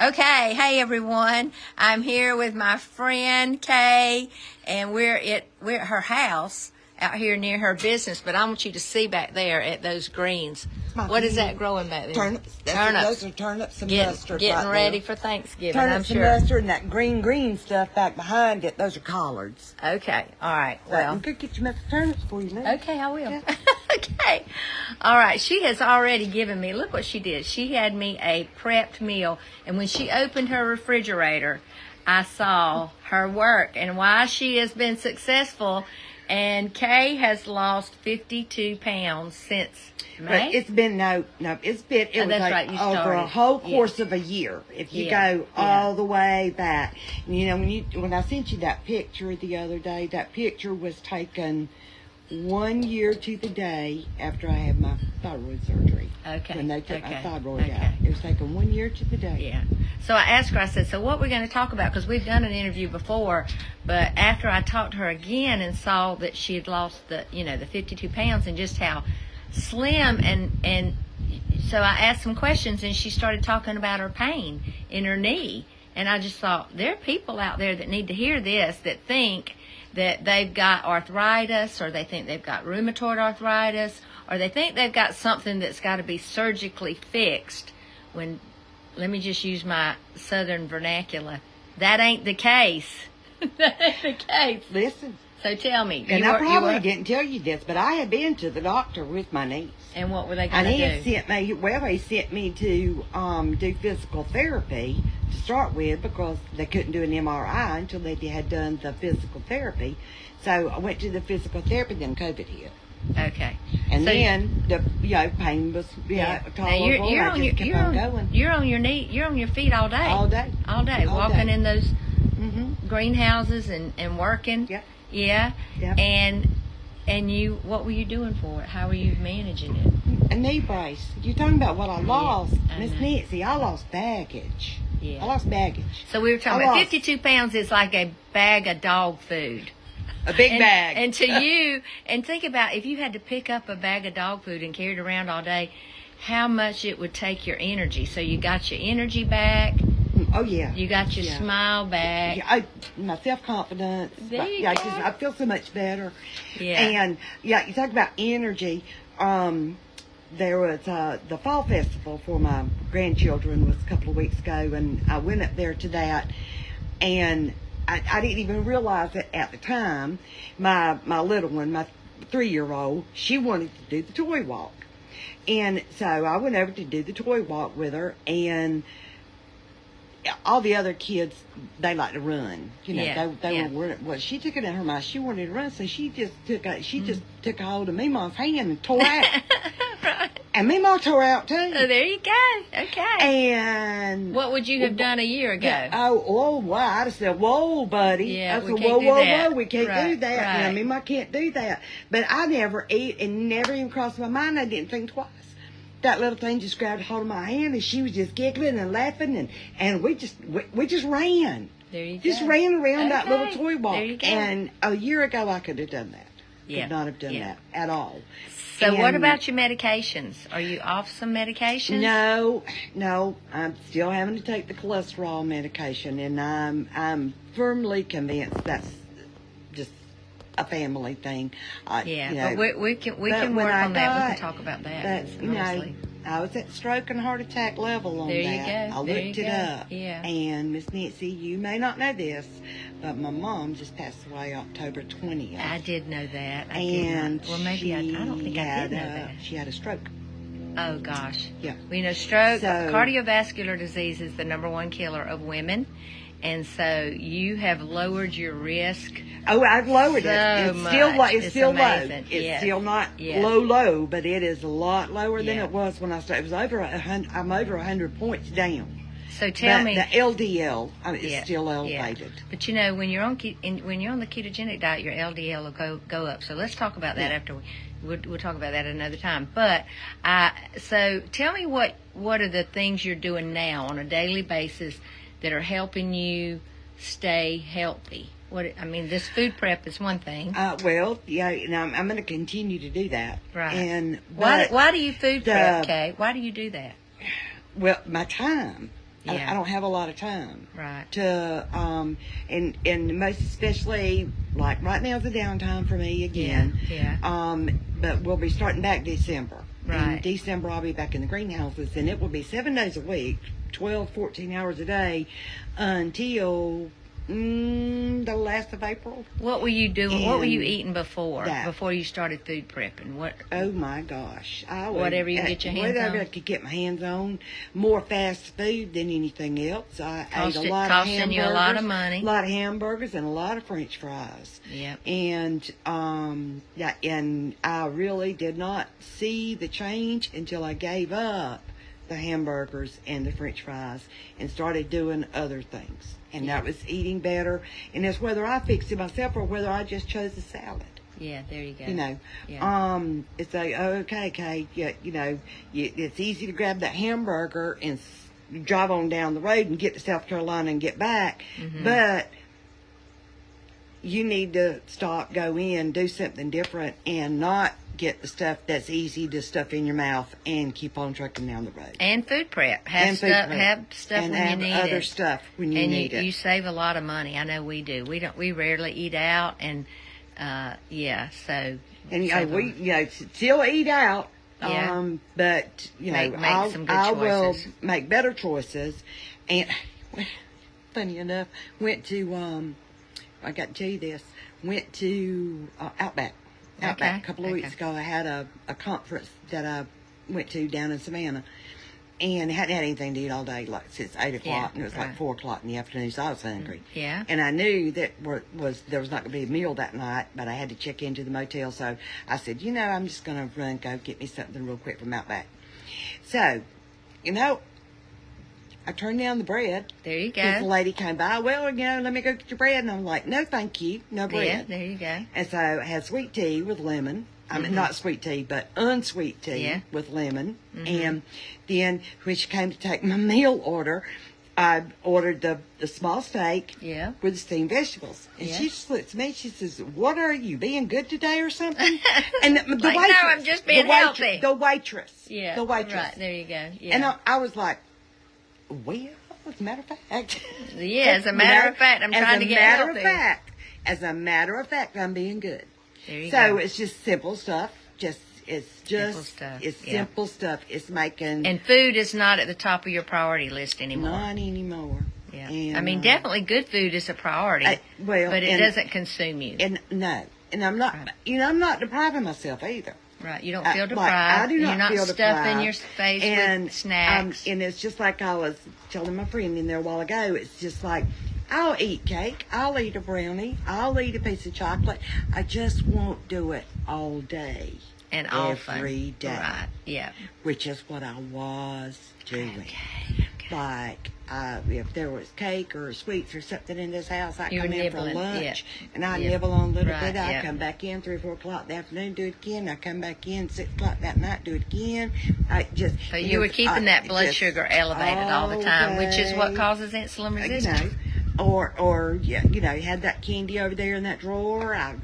Okay, hey everyone. I'm here with my friend Kaye, and we're at her house out here near her business. But I want you to see back there at those greens. What is that growing back there? Turnips. Those are turnips and mustard. Getting ready for Thanksgiving. Turnips and mustard, and that green stuff back behind it. Those are collards. Okay, all right. Well, I could get you some turnips for you now. Okay, I will. Yeah. Okay. All right. She has already given me, look what she did. She had me a prepped meal. And when she opened her refrigerator, I saw her work and why she has been successful. And Kaye has lost 52 pounds since May. But it's been, it was like over a whole course of a year. If you go all the way back. You know, when I sent you that picture the other day, that picture was taken 1 year to the day after I had my thyroid surgery. Okay. When they took my thyroid out. It was taken 1 year to the day. Yeah. So I asked her, I said, so what we're going to talk about? Because we've done an interview before, but after I talked to her again and saw that she had lost the 52 pounds and just how slim and so I asked some questions and she started talking about her pain in her knee. And I just thought, there are people out there that need to hear this that think that they've got arthritis, or they think they've got rheumatoid arthritis, or they think they've got something that's got to be surgically fixed. When, let me just use my southern vernacular, that ain't the case. That ain't the case. Listen. So tell me. And I probably didn't tell you this, but I had been to the doctor with my knees. And what were they going to do? He sent me to do physical therapy to start with, because they couldn't do an MRI until they had done the physical therapy. So I went to the physical therapy, then COVID hit. Okay. And so then the pain was tolerable. You're on your knee. You're on your feet all day. All day. Walking in those greenhouses and working. Yep. Yeah. Yep. And you, what were you doing for it? How were you managing it? A knee brace. You're talking about what I lost, Miss Nancy. I lost baggage. Yeah. I lost baggage. So we were talking about 52 pounds is like a bag of dog food. A big bag. And to you, and think about if you had to pick up a bag of dog food and carry it around all day, how much it would take your energy. So you got your energy back. Oh, yeah. You got your smile back. Yeah, my self-confidence. There you go. I feel so much better. Yeah. And, you talk about energy. There was the fall festival for my grandchildren was a couple of weeks ago, and I went up there to that, and I didn't even realize it at the time. My little one, my 3-year-old, she wanted to do the toy walk. And so I went over to do the toy walk with her, and all the other kids, they like to run. They were. Well, she took it in her mind. She wanted to run, so she just took a hold of Meemaw's hand and tore out. Right. And Meemaw tore out too. Oh, there you go. Okay. And what would you have done a year ago? Yeah, wow! I'd have said, "Whoa, buddy!" Yeah, I said, we can't do that. Whoa! We can't do that. Right. Meemaw can't do that. But I never never even crossed my mind. I didn't think twice. That little thing just grabbed hold of my hand, and she was just giggling and laughing, and we just ran. There you go. Just ran around that little toy walk. There you go. And a year ago, I could have done that. Yeah. Could not have done that at all. So what about your medications? Are you off some medications? No. I'm still having to take the cholesterol medication, and I'm firmly convinced that's just a family thing. But we can work on that. We can talk about that. I was at stroke and heart attack level on that. There you go. I looked it up. Yeah. And Miss Nancy, you may not know this, but my mom just passed away October 20th. I did know that. Well, maybe I don't think I did know that. She had a stroke. Oh, gosh. Yeah. Well, stroke, cardiovascular disease is the #1 killer of women. And so you have lowered your risk. Oh, I've lowered it. It's still low. Amazing. It's still not low, but it is a lot lower than it was when I started. It was over 100. I'm over 100 points down. So tell me, the LDL is still elevated. Yeah. But when you're on the ketogenic diet, your LDL will go up. So let's talk about that after we'll talk about that another time. But so tell me what are the things you're doing now on a daily basis that are helping you stay healthy? This food prep is one thing. I'm going to continue to do that. Right. And why do you food prep, Kaye? Why do you do that? Well, my time. Yeah. I don't have a lot of time. Right. To and most especially like right now is the downtime for me again. Yeah. But we'll be starting back December. Right. In December I'll be back in the greenhouses, and it will be 7 days a week, 12, 14 hours a day until the last of April. What were you doing? What were you eating before you started food prepping? What? Oh my gosh! Whatever you get your hands whatever on. I could get my hands on. More fast food than anything else. I ate a lot of costing hamburgers, you a lot of money. A lot of hamburgers and a lot of French fries. Yep. And and I really did not see the change until I gave up the hamburgers and the French fries and started doing other things. And that was eating better. And it's whether I fixed it myself or whether I just chose the salad. Yeah, there you go. You know, Yeah. It's like, okay, it's easy to grab that hamburger and drive on down the road and get to South Carolina and get back. Mm-hmm. But you need to stop, go in, do something different, and not get the stuff that's easy to stuff in your mouth and keep on trucking down the road. And food prep. Have stuff and when have you need other it. stuff when you need it. And you save a lot of money. I know we do. We rarely eat out, and so. And we still eat out. Yeah. But make some good I will choices. make better choices. And funny enough, went to I got to tell you this. Went to Outback a couple of weeks ago. I had a conference that I went to down in Savannah, and hadn't had anything to eat all day, like since 8 o'clock, and it was like 4 o'clock in the afternoon, so I was hungry. Yeah. And I knew that there was not going to be a meal that night, but I had to check into the motel, so I said, I'm just going to run, go get me something real quick from Outback. So, I turned down the bread. There you Because the go. lady came by, let me go get your bread. And I'm like, no, thank you, no bread. Yeah, there you go. And so I had sweet tea with lemon. I mean, not sweet tea, but unsweet tea with lemon. Mm-hmm. And then when she came to take my meal order, I ordered the small steak with the steamed vegetables. And she just looks at me, she says, what are you, being good today or something? And the Like, waitress. no, I'm just being healthy. The waitress. Yeah. The waitress. Right, there you go. Yeah. And I was like, well, as a matter of fact. Yeah, as a matter of fact, I'm trying to get healthy. As a matter of fact, I'm being good. There you So go. it's just simple stuff. Simple stuff. It's making. And food is not at the top of your priority list anymore. Not anymore. Yeah. And, I mean, definitely good food is a priority. But it doesn't consume you. And no. And I'm not, I'm not depriving myself either. Right. You don't feel deprived. I do not You're not feel stuffing deprived. your face with snacks. And it's just like I was telling my friend in there a while ago. It's just like, I'll eat cake. I'll eat a brownie. I'll eat a piece of chocolate. I just won't do it all day. And often. Every day. Right. Yeah. Which is what I was doing. Okay. Like, if there was cake or sweets or something in this house, I'd come in for lunch, and I'd nibble on a little bit. I'd come back in 3 or 4 o'clock in the afternoon, do it again. I'd come back in 6 o'clock that night, do it again. So you were keeping that blood sugar elevated all the time, which is what causes insulin resistance. Or had that candy over there in that drawer. I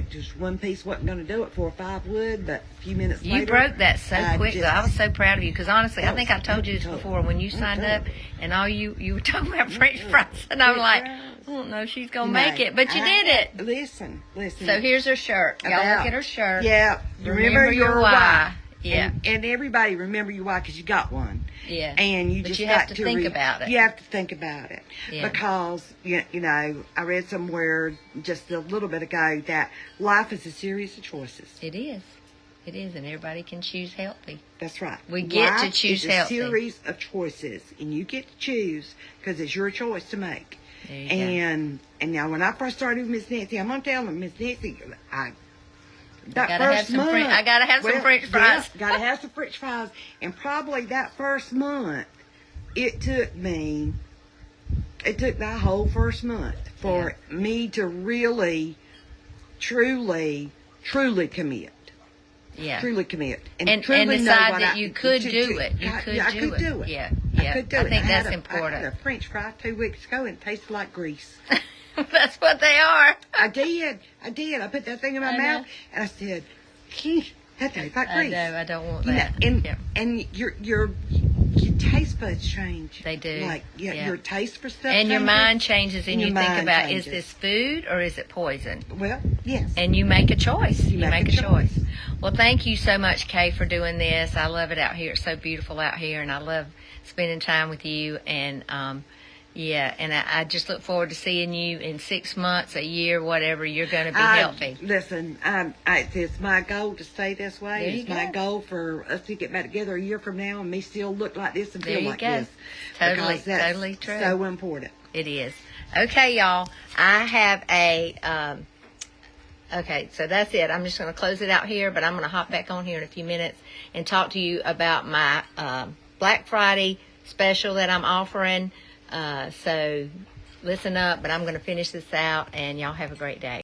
just one piece wasn't going to do it. 4 or 5 would, but a few minutes later. You broke that so quick. I was so proud of you because honestly, I think I told you this before when you signed up, and all you were talking about French fries, and I'm like, I don't know, she's gonna make it, but you did it. Listen. So here's her shirt. Y'all look at her shirt. Yeah. Remember your why. Yeah. And everybody remember your why because you got one. Yeah. And you have to think about it. You have to think about it. Yeah. Because, I read somewhere just a little bit ago that life is a series of choices. It is. It is, and everybody can choose healthy. That's right. We get to choose healthy. healthy. It's a series of choices, and you get to choose because it's your choice to make. There you and now when I first started with Miss Nancy, I'm going to tell them, Miss Nancy, I gotta have some French fries. Yeah, gotta have some French fries. And probably that first month, it took that whole first month for me to really, truly commit. Yeah. Truly commit. And truly decide that you could do it. You could do it. Yeah. I could do it. I think that's important. I had a French fry 2 weeks ago and it tasted like grease. That's what they are. I did. I put that thing in my mouth and I said, that tastes like grease. I know. I don't want that. And you taste taste buds change. They do. Like your taste for stuff and your changes, mind changes, and you think mind about, changes. is this food or is it poison? Well, yes. And you make a choice. You make a choice. Well, thank you so much, Kaye, for doing this. I love it out here. It's so beautiful out here, and I love spending time with you. And and I just look forward to seeing you in 6 months, a year, whatever. You're going to be healthy. Listen, it's my goal to stay this way. It's my goal for us to get back together a year from now and me still look like this and feel like this. Totally, that's totally true. So important. It is. Okay, y'all. I have a... Okay, so that's it. I'm just going to close it out here, but I'm going to hop back on here in a few minutes and talk to you about my Black Friday special that I'm offering. So listen up, but I'm going to finish this out, and y'all have a great day.